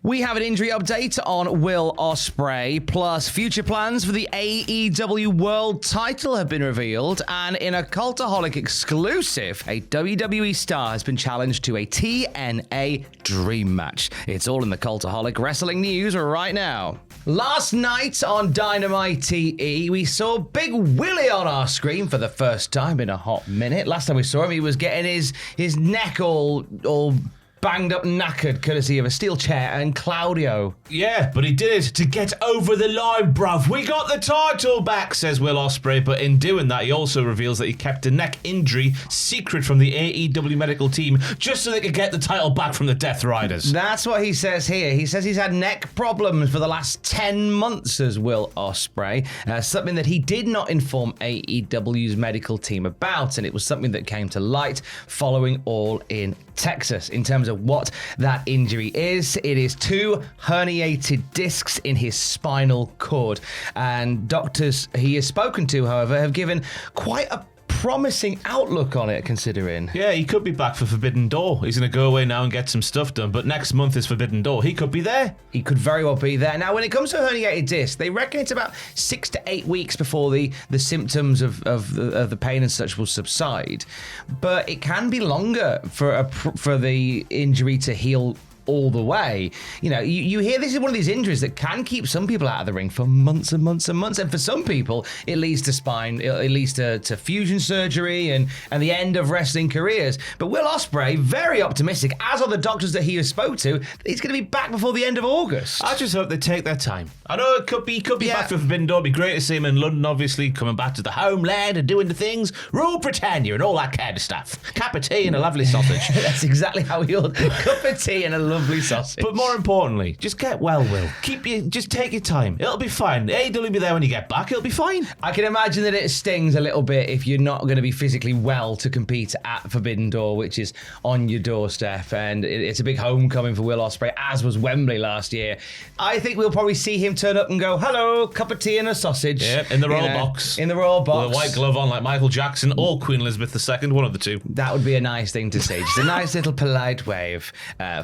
We have an injury update on Will Ospreay, plus future plans for the AEW World title have been revealed, and in a Cultaholic exclusive, a WWE star has been challenged to a TNA Dream Match. It's all in the Cultaholic Wrestling news right now. Last night on Dynamite TE, we saw Big Willie on our screen for the first time in a hot minute. Last time we saw him, he was getting his neck all banged up and knackered, courtesy of a steel chair and Claudio. Yeah, but he did it to get over the line, bruv. We got the title back, says Will Ospreay, but in doing that, he also reveals that he kept a neck injury secret from the AEW medical team just so they could get the title back from the Death Riders. That's what he says here. He says he's had neck problems for the last 10 months, says Will Ospreay, something that he did not inform AEW's medical team about, and it was something that came to light following All In Texas. In terms of what that injury is, it is 2 herniated discs in his spinal cord, and doctors he has spoken to, however, have given quite a promising outlook on it, considering. Yeah, he could be back for Forbidden Door. He's going to go away now and get some stuff done, but next month is Forbidden Door. He could be there. He could very well be there. Now, when it comes to herniated disc, they reckon it's about 6 to 8 weeks before the symptoms of the pain and such will subside, but it can be longer for the injury to heal all the way. You know, you hear this is one of these injuries that can keep some people out of the ring for months and months and months, and for some people it leads to fusion surgery and the end of wrestling careers. But Will Ospreay, very optimistic, as are the doctors that he has spoke to, he's going to be back before the end of August. I just hope they take their time. I know it could be back for Forbidden Door. It'd be great to see him in London, obviously, coming back to the homeland and doing the things, Rule Britannia and all that kind of stuff. Cup of tea and a lovely sausage. That's exactly how he ought. Cup of tea and a lovely sausage. But more importantly, just get well, Will. Just take your time. It'll be fine. AEW will be there when you get back. It'll be fine. I can imagine that it stings a little bit if you're not going to be physically well to compete at Forbidden Door, which is on your doorstep, and it's a big homecoming for Will Ospreay, as was Wembley last year. I think we'll probably see him turn up and go, hello, cup of tea and a sausage. Yeah, in the Royal box. In the Royal box. With a white glove on like Michael Jackson or Queen Elizabeth II, one of the two. That would be a nice thing to see. Just a nice little polite wave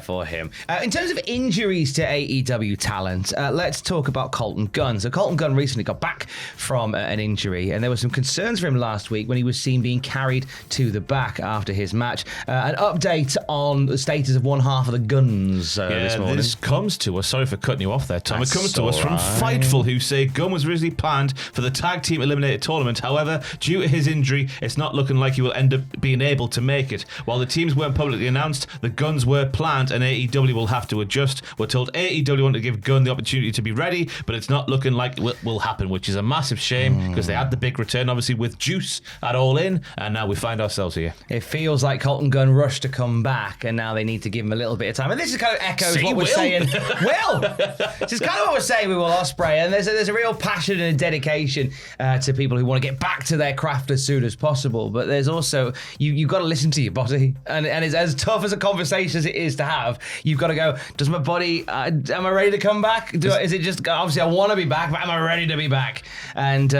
for him. In terms of injuries to AEW talent, let's talk about Colton Gun. So Colton Gun recently got back from an injury, and there were some concerns for him last week when he was seen being carried to the back after his match. An update on the status of one half of the Guns this morning. This comes to us, sorry for cutting you off there, Tom. It comes to us from Fightful, who say Gun was originally planned for the tag team eliminated tournament. However, due to his injury, it's not looking like he will end up being able to make it. While the teams weren't publicly announced, the Guns were planned, and AEW will have to adjust. We're told AEW want to give Gunn the opportunity to be ready, but it's not looking like it will happen, which is a massive shame because they had the big return, obviously, with Juice at All In, and now we find ourselves here. It feels like Colton Gunn rushed to come back, and now they need to give him a little bit of time. And this is kind of echoes what we're saying. Will! This is kind of what we're saying with Will Ospreay, and there's a real passion and a dedication to people who want to get back to their craft as soon as possible. But there's also, you've got to listen to your body, and it's as tough as a conversation as it is to have. You've got to go, does my body, am I ready to come back? Is it just, obviously I want to be back, but am I ready to be back? And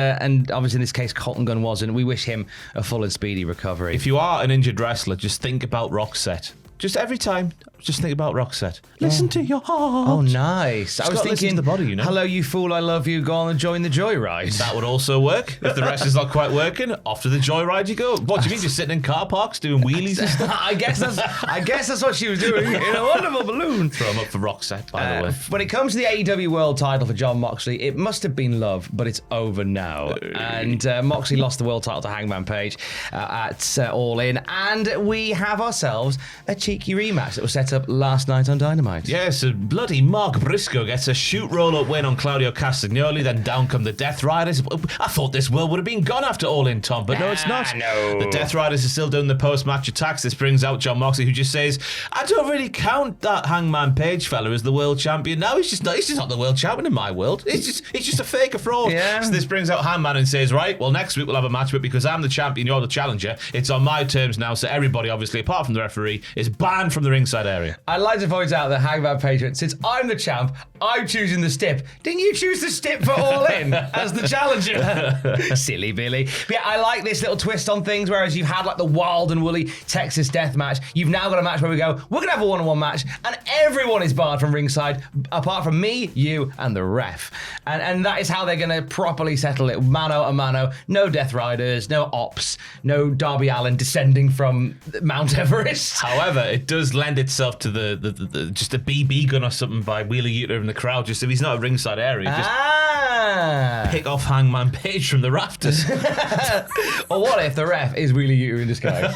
obviously in this case, Colton Gunn wasn't. We wish him a full and speedy recovery. If you are an injured wrestler, just think about Roxette. Just every time, just think about Roxette. Listen to your heart. Oh, nice. I was thinking, the body, you know? Hello, you fool, I love you, go on and join the joyride. That would also work. If the rest is not quite working, off to the joyride you go. What do you mean, just sitting in car parks doing wheelies and stuff? I guess that's what she was doing in a wonderful balloon. Throw him up for Roxette, by the way. When it comes to the AEW World title for Jon Moxley, it must have been love, but it's over now. And Moxley lost the world title to Hangman Page at All In, and we have ourselves a cheeky rematch that was set up last night on Dynamite. Yeah, so bloody Mark Briscoe gets a shoot roll-up win on Claudio Castagnoli, then down come the Death Riders. I thought this world would have been gone after All In, Tom, but no, it's not. No. The Death Riders are still doing the post-match attacks. This brings out Jon Moxley, who just says, I don't really count that Hangman Page fella as the world champion. No, he's just not the world champion in my world. He's just a fake, a fraud. Yeah. So this brings out Hangman and says, right, well, next week we'll have a match, but because I'm the champion, you're the challenger, it's on my terms now, so everybody, obviously, apart from the referee, is banned from the ringside area. I'd like to point out that Hangman Page, since I'm the champ, I'm choosing the stip. Didn't you choose the stip for All In as the challenger? Silly Billy. But yeah, I like this little twist on things, whereas you've had like the wild and woolly Texas death match. You've now got a match where we go, we're going to have a one-on-one match, and everyone is barred from ringside, apart from me, you, and the ref. And that is how they're going to properly settle it, mano a mano. No Death Riders, no Ops, no Darby Allin descending from Mount Everest. However, it does lend itself to the just a BB gun or something by Wheeler Yuta in the crowd. Just if he's not a ringside area, just pick off Hangman Page from the rafters. Or what if the ref is Wheeler Yuta in disguise?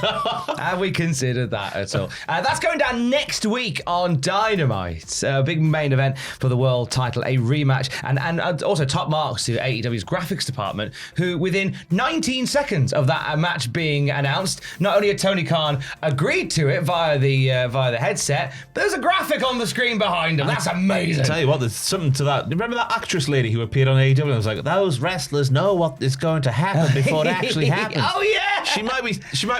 Have we considered that at all? That's going down next week on Dynamite. A big main event for the world title, a rematch, and also top marks to AEW's graphics department, who within 19 seconds of that match being announced, not only had Tony Khan agreed to it via the headset, but there's a graphic on the screen behind him. That's amazing. I tell you what, there's something to that. Remember that actress lady who appeared on AEW? And I was like, those wrestlers know what is going to happen before it actually happens. Oh yeah, she might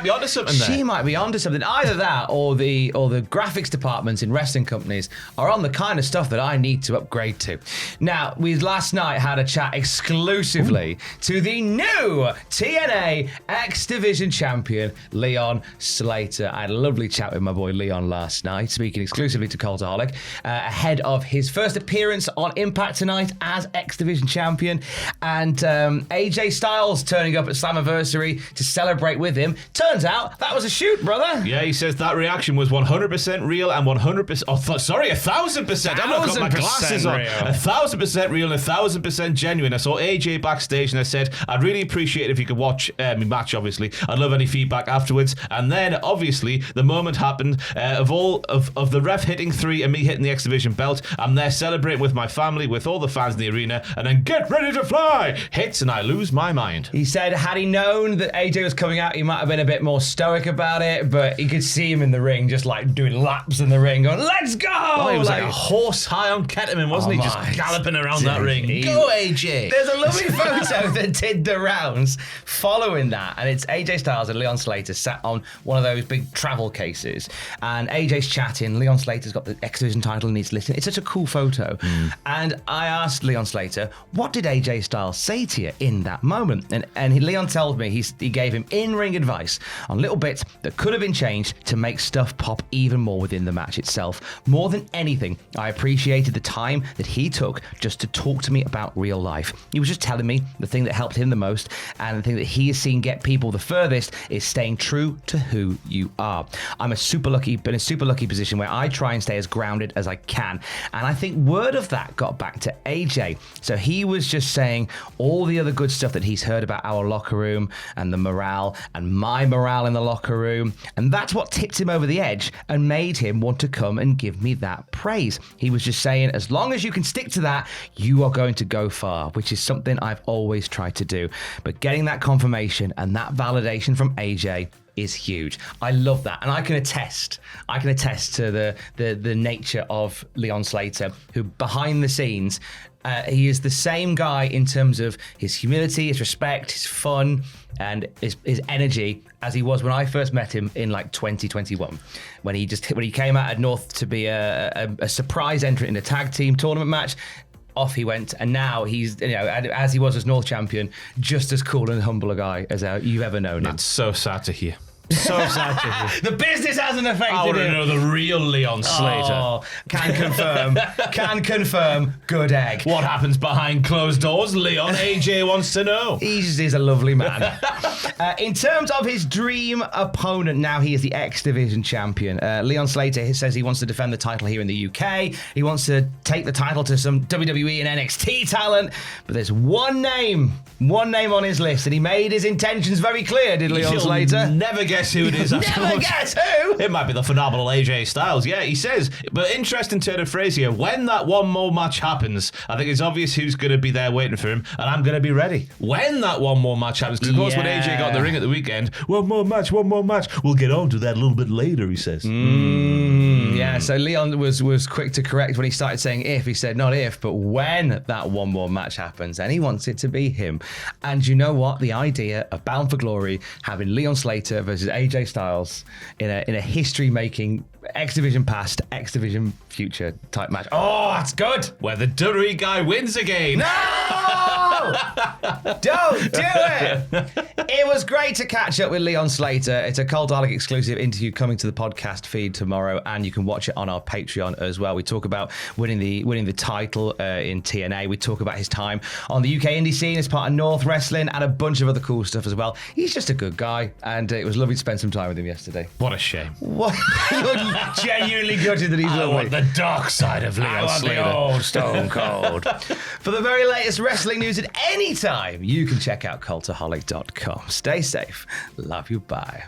be onto something there. She might be onto something. Either that, or the graphics departments in wrestling companies are on the kind of stuff that I need to upgrade to. Now, we last night had a chat exclusively to the new TNA X Division champion, Leon Slater. I had a lovely chat with my boy Leon last night, speaking exclusively to Cultaholic, ahead of his first appearance on Impact tonight as X Division champion, and AJ Styles turning up at Slammiversary to celebrate with him. Turns out that was a shoot, brother. Yeah, he says that reaction was 100% real and 100%. Oh, sorry, 1,000%. I've not got my glasses on. 1,000% real and 1,000% genuine. I saw AJ backstage and I said, I'd really appreciate it if you could watch my match, obviously. I'd love any feedback afterwards. And then, obviously, the moment happened of the ref hitting 3 and me hitting the X Division belt. I'm there celebrating with my family, with all the fans in the arena, and then get ready to fly. Hits and I lose my mind. He said, had he known that AJ was coming out, he might have been a bit more stoic about it, but you could see him in the ring, just like doing laps in the ring, going, let's go! Oh, he was like a horse high on ketamine, wasn't he? Just galloping around that ring. Go, AJ! There's a lovely photo that did the rounds following that, and it's AJ Styles and Leon Slater sat on one of those big travel cases, and AJ's chatting, Leon Slater's got the X Division title and he's listening. It's such a cool photo. And I asked Leon Slater, what did AJ Styles say to you in that moment? And Leon told me he gave him in-ring advice on little bits that could have been changed to make stuff pop even more within the match itself. More than anything, I appreciated the time that he took just to talk to me about real life. He was just telling me the thing that helped him the most, and the thing that he has seen get people the furthest is staying true to who you are. I'm been in a super lucky position where I try and stay as grounded as I can. And I think word of that got back to AJ. So he was just saying all the other good stuff that he's heard about our locker room and the morale and my morale in the locker room. And that's what tipped him over the edge and made him want to come and give me that praise. He was just saying, as long as you can stick to that, you are going to go far, which is something I've always tried to do. But getting that confirmation and that validation from AJ is huge. I love that, and I can attest to the nature of Leon Slater, who behind the scenes, he is the same guy in terms of his humility, his respect, his fun, and his energy as he was when I first met him in like 2021, when he came out at North to be a surprise entrant in a tag team tournament match. Off he went, and now he's, as he was as North champion, just as cool and humble a guy as you've ever known him. That's so sad to hear. So sad to hear. The business hasn't affected I want to him. know the real Leon Slater. Oh, can confirm, good egg. What happens behind closed doors, Leon? AJ wants to know. He just is a lovely man. In terms of his dream opponent, now he is the X Division champion. Leon Slater says he wants to defend the title here in the UK. He wants to take the title to some WWE and NXT talent. But there's one name on his list, and he made his intentions very clear, did Leon Slater? Never guess who it is. Never guess who? It might be the phenomenal AJ Styles. Yeah, he says, but interesting turn of phrase here. When that one more match happens, I think it's obvious who's going to be there waiting for him, and I'm going to be ready. When that one more match happens, because of course when AJ got in the ring at the weekend, one more match. We'll get on to that a little bit later, he says. Yeah, so Leon was quick to correct when he started saying if. He said not if, but when that one more match happens, and he wants it to be him. And you know what? The idea of Bound for Glory having Leon Slater versus AJ Styles in a history-making X Division past, X Division future type match. Oh, that's good. Where the WWE guy wins again. No! Don't do it! It was great to catch up with Leon Slater. It's a Cultaholic exclusive interview coming to the podcast feed tomorrow, and you can watch it on our Patreon as well. We talk about winning the title in TNA. We talk about his time on the UK indie scene as part of North Wrestling and a bunch of other cool stuff as well. He's just a good guy, and it was lovely to spend some time with him yesterday. What a shame. What? You're genuinely gutted that he's I lovely. want the dark side of Leon Slater. Old Stone Cold. For the very latest wrestling news at any time, you can check out cultaholic.com. Stay safe. Love you. Bye.